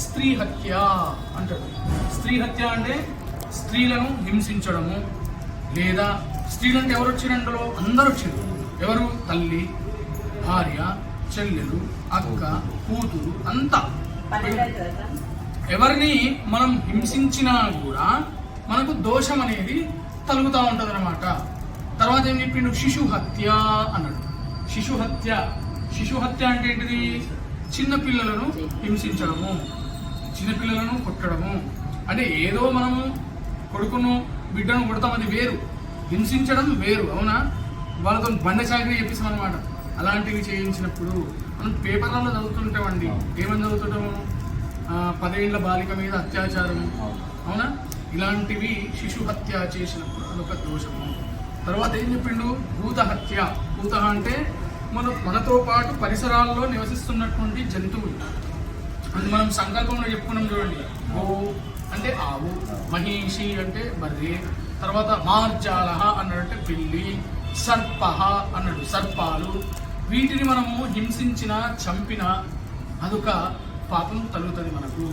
స్త్రీ హత్య అంటాడు. స్త్రీ హత్య అంటే స్త్రీలను హింసించడము, లేదా స్త్రీలు అంటే ఎవరు వచ్చారు? అందులో అందరూ వచ్చారు. ఎవరు? తల్లి, భార్య, చెల్లెలు, అక్క, కూతురు, అంతా. ఎవరిని మనం హింసించినా కూడా మనకు దోషం అనేది తలుగుతూ ఉంటుంది అనమాట. తర్వాత ఏం చెప్పిండు? శిశు హత్య అన్నాడు. శిశు హత్య, శిశు హత్య అంటే ఏంటిది? చిన్నపిల్లలను హింసించడము, చిన్నపిల్లలను కొట్టడము. అంటే ఏదో మనము కొడుకును బిడ్డను కొడతాం, అది వేరు. హింసించడం వేరు, అవునా? వాళ్ళతో బండ చాకరీ చెప్పిస్తాం అనమాట. అలాంటివి చేయించినప్పుడు మనం పేపర్లలో చదువుతుంటామండి. ఏమని చదువుతుంటాము? 10 ఏళ్ల బాలిక మీద అత్యాచారము, అవునా? ఇలాంటివి శిశు హత్య చేసినప్పుడు అదొక దోషము. తర్వాత ఏం చెప్పిండు? భూత హత్య. భూత అంటే మనతో పాటు పరిసరాల్లో నివసిస్తున్నటువంటి జంతువులు. అది మనం సంకల్పంలో చెప్పుకున్నాం చూడండి. గో అంటే ఆవు, మహిషి అంటే బర్రె, తర్వాత మార్జాల అన్నాడంటే పిల్లి, సర్ప అన్నాడు సర్పాలు. వీటిని మనము హింసించిన, చంపిన అదొక పాపం తగులుతుంది మనకు.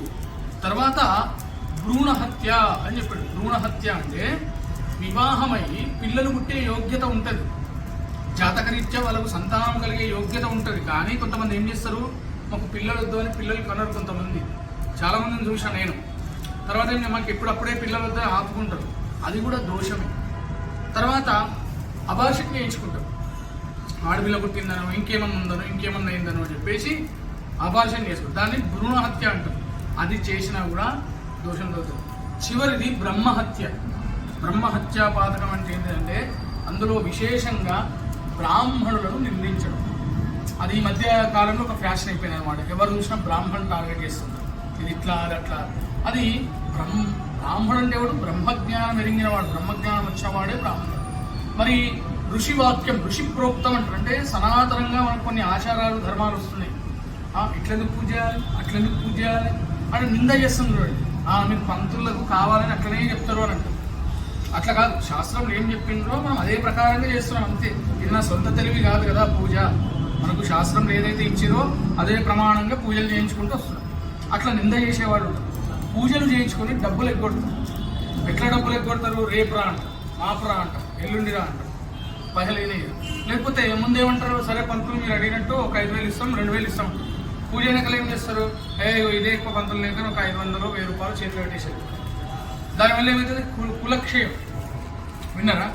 తర్వాత భ్రూణ హత్య అని చెప్పాడు. భ్రూణ హత్య అంటే వివాహమై పిల్లలు పుట్టే యోగ్యత ఉంటుంది, జాతకరీత్యా వాళ్ళకు సంతానం కలిగే యోగ్యత ఉంటుంది. కానీ కొంతమంది ఏం చేస్తారు? మాకు పిల్లలు వద్దు అని పిల్లలు కనరు కొంతమంది. చాలా మందిని చూసాను నేను. తర్వాత మాకు ఎప్పుడప్పుడే పిల్లలు వద్ద ఆపుకుంటారు, అది కూడా దోషమే. తర్వాత అబార్షన్ చేయించుకుంటారు. ఆడపిల్ల పుట్టిందనో, ఇంకేమన్నా ఉందనో, ఇంకేమన్నా అయిందనో చెప్పేసి అబార్షన్ చేసుకుంటారు. దాన్ని భ్రూణ హత్య అంటారు. అది చేసినా కూడా దోషం అవుతుంది. చివరిది బ్రహ్మహత్య. బ్రహ్మహత్యా పాతకం అంటే ఏంటంటే అందులో విశేషంగా బ్రాహ్మణులను నిందించడం. అది ఈ మధ్య కాలంలో ఒక ఫ్యాషన్ అయిపోయింది అనమాట. ఎవరు చూసినా బ్రాహ్మణులు టార్గెట్ చేస్తున్నారు. ఇది ఇట్లా, అది అట్లా. అది బ్రాహ్మణుడు అంటే ఎవడు? బ్రహ్మజ్ఞానం ఎరిగిన వాడు, బ్రహ్మజ్ఞానం వచ్చిన వాడే బ్రాహ్మణుడు. మరి ఋషి వాక్యం, ఋషి ప్రోక్తం అంటారు. అంటే సనాతనంగా మనకు కొన్ని ఆచారాలు, ధర్మాలు వస్తున్నాయి. ఇట్లెందుకు పూజ చేయాలి, అట్లెందుకు పూజ చేయాలి అని నింద చేస్తుంది చూడండి. మీరు పంతులకు కావాలని అట్లనే చెప్తారు అని అంటారు. అట్లా కాదు. శాస్త్రంలో ఏం చెప్పిండ్రో మనం అదే ప్రకారంగా చేస్తున్నాం, అంతే. ఇది నా సొంత తెలివి కాదు కదా పూజ. మనకు శాస్త్రంలో ఏదైతే ఇచ్చిరో అదే ప్రమాణంగా పూజలు చేయించుకుంటూ వస్తున్నాం. అట్లా నింద చేసేవాడు పూజలు చేయించుకొని డబ్బులు ఎగ్గొడతారు. ఎట్లా డబ్బులు ఎగ్గొడతారు? రేపురా అంటారు, మాపురా అంటారు, ఎల్లుండిరా అంటారు, పైసలేనే. లేకపోతే ముందేమంటారు? సరే పంతులు మీరు అడిగినట్టు ఒక 5,000 ఇస్తాం, 2,000 ఇస్తాం. పూజ వెనకలు ఏం చేస్తారు? ఇదే ఎక్కువ పంతులు లేక ఒక 500, 1,000 రూపాయలు చేతిలో పెట్టేసారు. దానివల్ల ఏమవుతుంది? కులక్షయం. విన్నారా?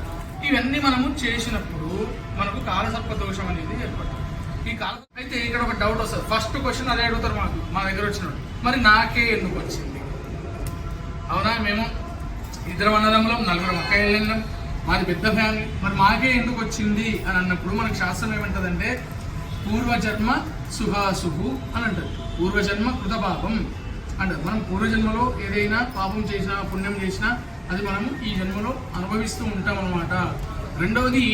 ఇవన్నీ మనము చేసినప్పుడు మనకు కాలసర్ప దోషం అనేది ఏర్పడుతుంది. ఈ అయితే ఇక్కడ ఒక డౌట్ వస్తుంది. ఫస్ట్ క్వశ్చన్ అదే అడుగుతారు మా దగ్గర వచ్చినట్టు, మరి నాకే ఎందుకు వచ్చింది? అవునా, మేము 2 అన్నదమ్ములం, 4 అక్కయ్యలు వెళ్ళినాం, మాది పెద్ద ఫ్యామిలీ, మరి మాకే ఎందుకు వచ్చింది అని అన్నప్పుడు మనకు శాస్త్రం ఏమంటుందంటే పూర్వజన్మ శుభాశుభు అని అంటారు. పూర్వజన్మ కృత పాపం అంటారు. మనం పూర్వజన్మలో ఏదైనా పాపం చేసినా, పుణ్యం చేసినా అది మనము ఈ జన్మలో అనుభవిస్తూ ఉంటాం అన్నమాట. రెండవది,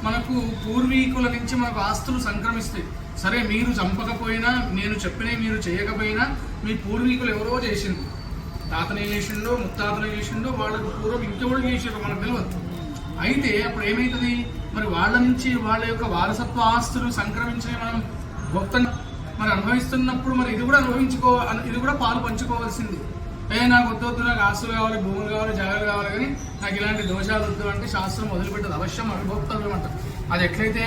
మనకు పూర్వీకుల నుంచి మనకు ఆస్తులు సంక్రమిస్తాయి. సరే మీరు చంపకపోయినా, నేను చెప్పినవి మీరు చేయకపోయినా, మీ పూర్వీకులు ఎవరో చేసిండు. తాతనే చేసిండో, ముత్తాతనే చేసిండో, వాళ్ళకు పూర్వం ఇంకెవరు చేసిండో మనకు తెలియదు. అయితే అప్పుడు ఏమవుతుంది? మరి వాళ్ళ నుంచి వాళ్ళ యొక్క వారసత్వ ఆస్తులు సంక్రమించినవి మనం భక్తంగా మరి అనుభవిస్తున్నప్పుడు మరి ఇది కూడా ఇది కూడా పాలు పంచుకోవాల్సింది. నాకు వద్దు, నాకు ఆస్తులు కావాలి, భూములు కావాలి, జాగాలు కావాలి, కానీ నాకు ఇలాంటి దోషాలు వద్దు అంటే శాస్త్రం వదిలిపెట్టదు. అవశ్యం అనుభోక్తవ్యం అంటారు. అది ఎట్లయితే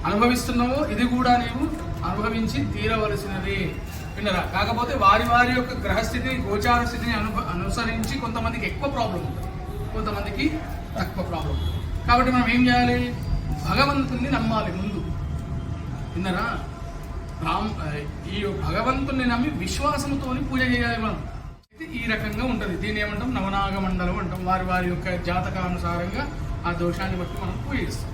అనుభవిస్తున్నావో ఇది కూడా నీవు అనుభవించి తీరవలసినది. విన్నరా? కాకపోతే వారి వారి యొక్క గ్రహస్థితిని, గోచార స్థితిని అనుసరించి కొంతమందికి ఎక్కువ ప్రాబ్లం ఉంటుంది, కొంతమందికి తక్కువ ప్రాబ్లం. కాబట్టి మనం ఏం చేయాలి? భగవంతుణ్ణి నమ్మాలి ముందు. విన్నరా? ఈ భగవంతుణ్ణి నమ్మి విశ్వాసంతో పూజ చేయాలి మనం. అయితే ఈ రకంగా ఉంటుంది. దీన్ని ఏమంటాం? నవనాగ మండలం అంటాం. వారి వారి యొక్క జాతకానుసారంగా ఆ దోషాన్ని బట్టి మనం పూజిస్తాం.